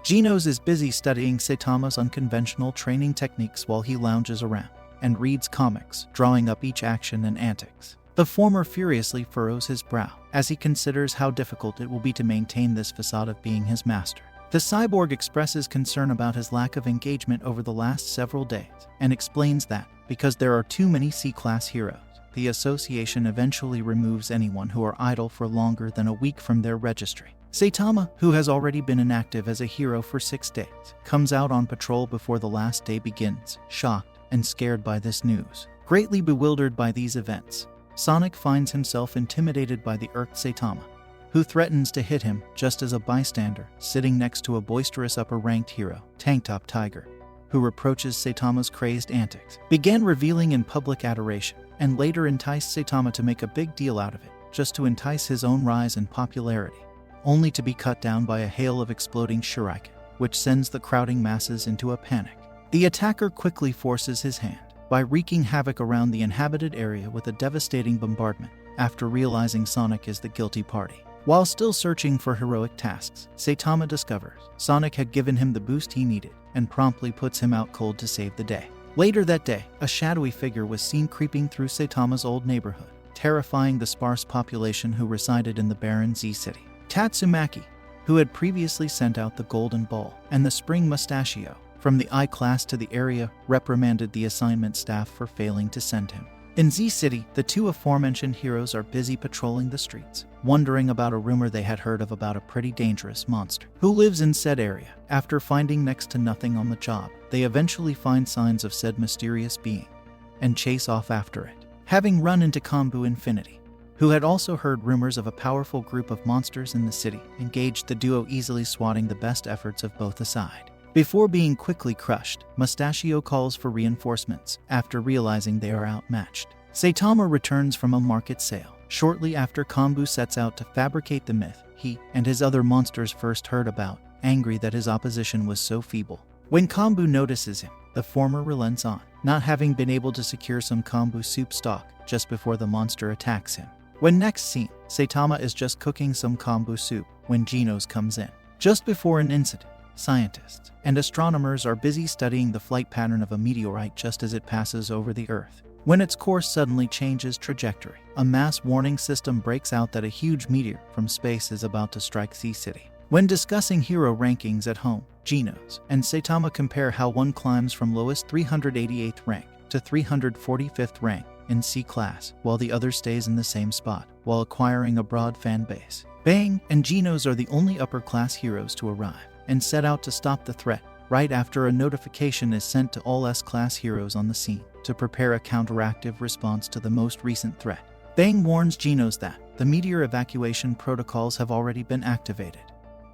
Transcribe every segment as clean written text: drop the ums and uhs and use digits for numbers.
Genos is busy studying Saitama's unconventional training techniques while he lounges around and reads comics, drawing up each action and antics. The former furiously furrows his brow as he considers how difficult it will be to maintain this facade of being his master. The cyborg expresses concern about his lack of engagement over the last several days and explains that, because there are too many C-class heroes, the association eventually removes anyone who are idle for longer than a week from their registry. Saitama, who has already been inactive as a hero for 6 days, comes out on patrol before the last day begins, shocked and scared by this news. Greatly bewildered by these events, Sonic finds himself intimidated by the irked Saitama, who threatens to hit him just as a bystander, sitting next to a boisterous upper-ranked hero, Tank Top Tiger, who reproaches Saitama's crazed antics, began revealing in public adoration, and later enticed Saitama to make a big deal out of it, just to entice his own rise in popularity, only to be cut down by a hail of exploding shuriken, which sends the crowding masses into a panic. The attacker quickly forces his hand by wreaking havoc around the inhabited area with a devastating bombardment after realizing Sonic is the guilty party. While still searching for heroic tasks, Saitama discovers Sonic had given him the boost he needed and promptly puts him out cold to save the day. Later that day, a shadowy figure was seen creeping through Saitama's old neighborhood, terrifying the sparse population who resided in the barren Z City. Tatsumaki, who had previously sent out the Golden Ball and the Spring Mustachio from the I class to the area, reprimanded the assignment staff for failing to send him. In Z City, the two aforementioned heroes are busy patrolling the streets, wondering about a rumor they had heard of about a pretty dangerous monster who lives in said area. After finding next to nothing on the job, they eventually find signs of said mysterious being and chase off after it. Having run into Kombu Infinity, who had also heard rumors of a powerful group of monsters in the city, engaged the duo, easily swatting the best efforts of both aside. Before being quickly crushed, Mustachio calls for reinforcements after realizing they are outmatched. Saitama returns from a market sale shortly after Kombu sets out to fabricate the myth he and his other monsters first heard about, angry that his opposition was so feeble. When Kombu notices him, the former relents on not having been able to secure some Kombu soup stock just before the monster attacks him. When next seen, Saitama is just cooking some Kombu soup when Genos comes in. Just before an incident, scientists and astronomers are busy studying the flight pattern of a meteorite just as it passes over the Earth. When its course suddenly changes trajectory, a mass warning system breaks out that a huge meteor from space is about to strike Z City. When discussing hero rankings at home, Genos and Saitama compare how one climbs from lowest 388th rank to 345th rank in C class, while the other stays in the same spot, while acquiring a broad fan base. Bang and Genos are the only upper-class heroes to arrive and set out to stop the threat, right after a notification is sent to all S-class heroes on the scene to prepare a counteractive response to the most recent threat. Bang warns Genos that the meteor evacuation protocols have already been activated,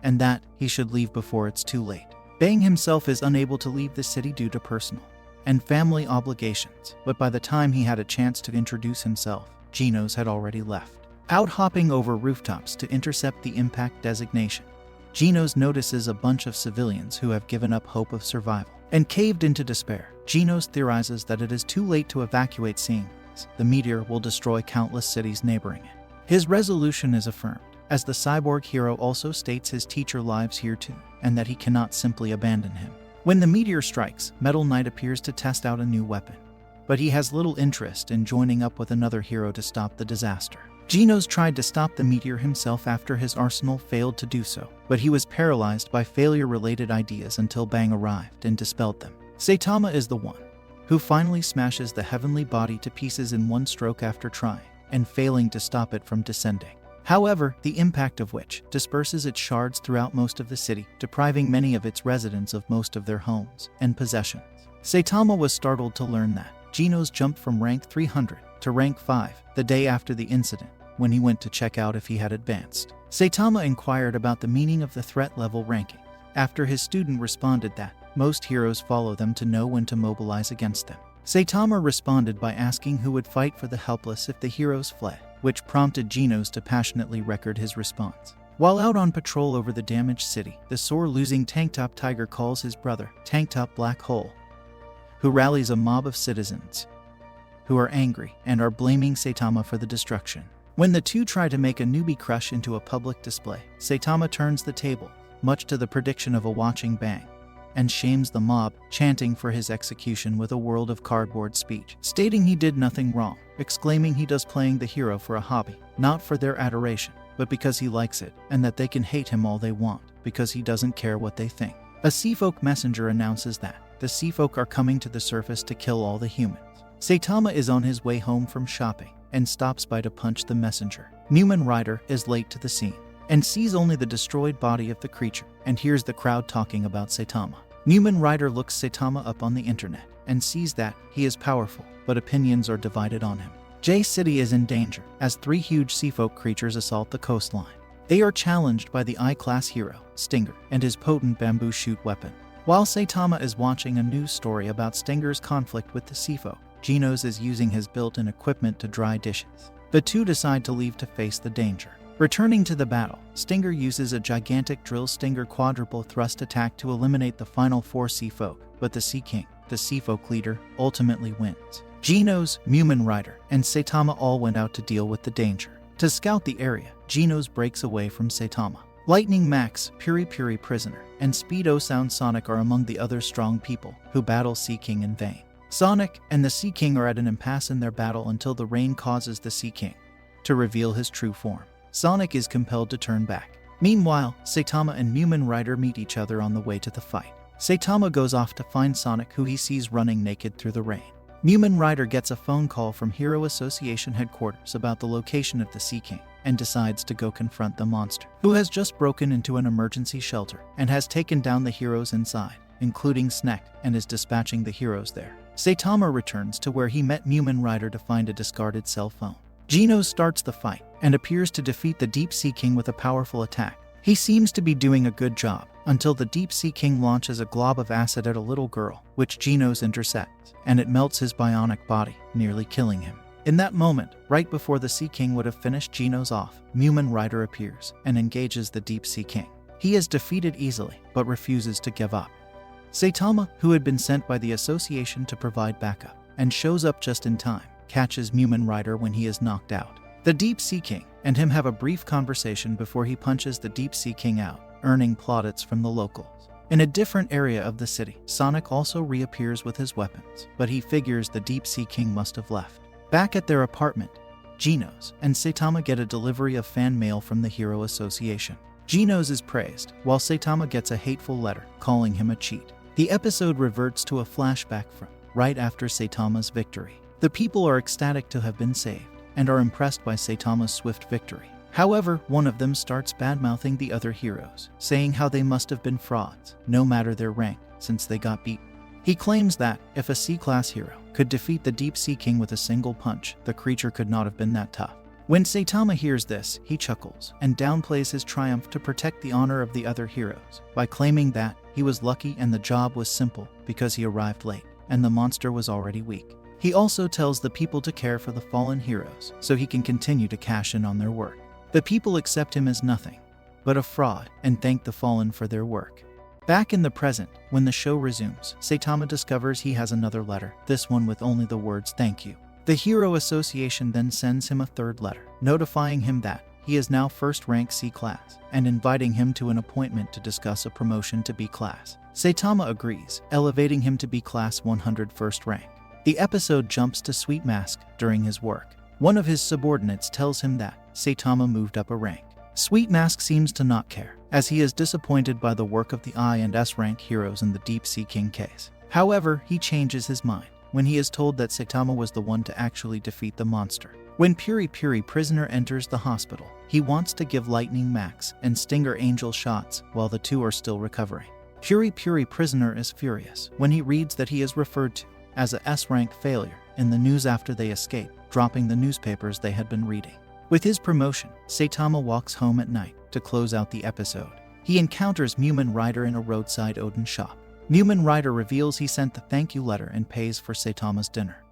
and that he should leave before it's too late. Bang himself is unable to leave the city due to personal and family obligations, but by the time he had a chance to introduce himself, Genos had already left. Out hopping over rooftops to intercept the impact designation, Genos notices a bunch of civilians who have given up hope of survival and caved into despair. Genos theorizes that it is too late to evacuate, seeing as the meteor will destroy countless cities neighboring it. His resolution is affirmed, as the cyborg hero also states his teacher lives here too, and that he cannot simply abandon him. When the meteor strikes, Metal Knight appears to test out a new weapon, but he has little interest in joining up with another hero to stop the disaster. Genos tried to stop the meteor himself after his arsenal failed to do so, but he was paralyzed by failure-related ideas until Bang arrived and dispelled them. Saitama is the one who finally smashes the heavenly body to pieces in one stroke after trying and failing to stop it from descending. However, the impact of which disperses its shards throughout most of the city, depriving many of its residents of most of their homes and possessions. Saitama was startled to learn that Genos jumped from rank 300 to rank 5 the day after the incident, when he went to check out if he had advanced. Saitama inquired about the meaning of the threat level ranking, after his student responded that most heroes follow them to know when to mobilize against them. Saitama responded by asking who would fight for the helpless if the heroes fled, which prompted Genos to passionately record his response. While out on patrol over the damaged city, the sore-losing Tank Top Tiger calls his brother, Tank Top Black Hole, who rallies a mob of citizens who are angry and are blaming Saitama for the destruction. When the two try to make a newbie crush into a public display, Saitama turns the table much to the prediction of a watching bang, and shames the mob, chanting for his execution with a world of cardboard speech, stating he did nothing wrong, exclaiming he does playing the hero for a hobby, not for their adoration, but because he likes it, and that they can hate him all they want, because he doesn't care what they think. A Seafolk messenger announces that the Seafolk are coming to the surface to kill all the humans. Saitama is on his way home from shopping, and stops by to punch the messenger. Mumen Rider is late to the scene, and sees only the destroyed body of the creature, and hears the crowd talking about Saitama. Mumen Rider looks Saitama up on the internet, and sees that he is powerful, but opinions are divided on him. J City is in danger, as 3 huge Seafolk creatures assault the coastline. They are challenged by the I-class hero, Stinger, and his potent bamboo shoot weapon. While Saitama is watching a news story about Stinger's conflict with the Seafolk, Genos is using his built-in equipment to dry dishes. The two decide to leave to face the danger. Returning to the battle, Stinger uses a gigantic drill Stinger quadruple thrust attack to eliminate the final 4 Seafolk, but the Sea King, the Seafolk leader, ultimately wins. Genos, Mumen Rider, and Saitama all went out to deal with the danger. To scout the area, Genos breaks away from Saitama. Lightning Max, Puri-Puri Prisoner, and Speedo Sound Sonic are among the other strong people who battle Sea King in vain. Sonic and the Sea King are at an impasse in their battle until the rain causes the Sea King to reveal his true form. Sonic is compelled to turn back. Meanwhile, Saitama and Mumen Rider meet each other on the way to the fight. Saitama goes off to find Sonic, who he sees running naked through the rain. Mumen Rider gets a phone call from Hero Association headquarters about the location of the Sea King, and decides to go confront the monster, who has just broken into an emergency shelter and has taken down the heroes inside, including Snack, and is dispatching the heroes there. Saitama returns to where he met Mumen Rider to find a discarded cell phone. Genos starts the fight, and appears to defeat the Deep Sea King with a powerful attack. He seems to be doing a good job, until the Deep Sea King launches a glob of acid at a little girl, which Genos intercepts, and it melts his bionic body, nearly killing him. In that moment, right before the Sea King would have finished Genos off, Mumen Rider appears, and engages the Deep Sea King. He is defeated easily, but refuses to give up. Saitama, who had been sent by the association to provide backup, and shows up just in time, catches Mumen Rider when he is knocked out. The Deep Sea King and him have a brief conversation before he punches the Deep Sea King out, earning plaudits from the locals. In a different area of the city, Sonic also reappears with his weapons, but he figures the Deep Sea King must have left. Back at their apartment, Genos and Saitama get a delivery of fan mail from the Hero Association. Genos is praised, while Saitama gets a hateful letter calling him a cheat. The episode reverts to a flashback from right after Saitama's victory. The people are ecstatic to have been saved, and are impressed by Saitama's swift victory. However, one of them starts bad-mouthing the other heroes, saying how they must have been frauds, no matter their rank, since they got beaten. He claims that, if a C-class hero could defeat the Deep Sea King with a single punch, the creature could not have been that tough. When Saitama hears this, he chuckles, and downplays his triumph to protect the honor of the other heroes, by claiming that he was lucky and the job was simple because he arrived late, and the monster was already weak. He also tells the people to care for the fallen heroes, so he can continue to cash in on their work. The people accept him as nothing but a fraud, and thank the fallen for their work. Back in the present, when the show resumes, Saitama discovers he has another letter, this one with only the words "thank you." The Hero Association then sends him a third letter, notifying him that he is now first rank C-class, and inviting him to an appointment to discuss a promotion to B-class. Saitama agrees, elevating him to B-class 100 first rank. The episode jumps to Sweet Mask during his work. One of his subordinates tells him that Saitama moved up a rank. Sweet Mask seems to not care, as he is disappointed by the work of the I and S rank heroes in the Deep Sea King case. However, he changes his mind when he is told that Saitama was the one to actually defeat the monster. When Puri-Puri Prisoner enters the hospital, he wants to give Lightning Max and Stinger Angel shots while the two are still recovering. Puri-Puri Prisoner is furious when he reads that he is referred to as a S-rank failure in the news after they escape, dropping the newspapers they had been reading. With his promotion, Saitama walks home at night to close out the episode. He encounters Mumen Rider in a roadside Odin shop. Mumen Rider reveals he sent the thank you letter and pays for Saitama's dinner.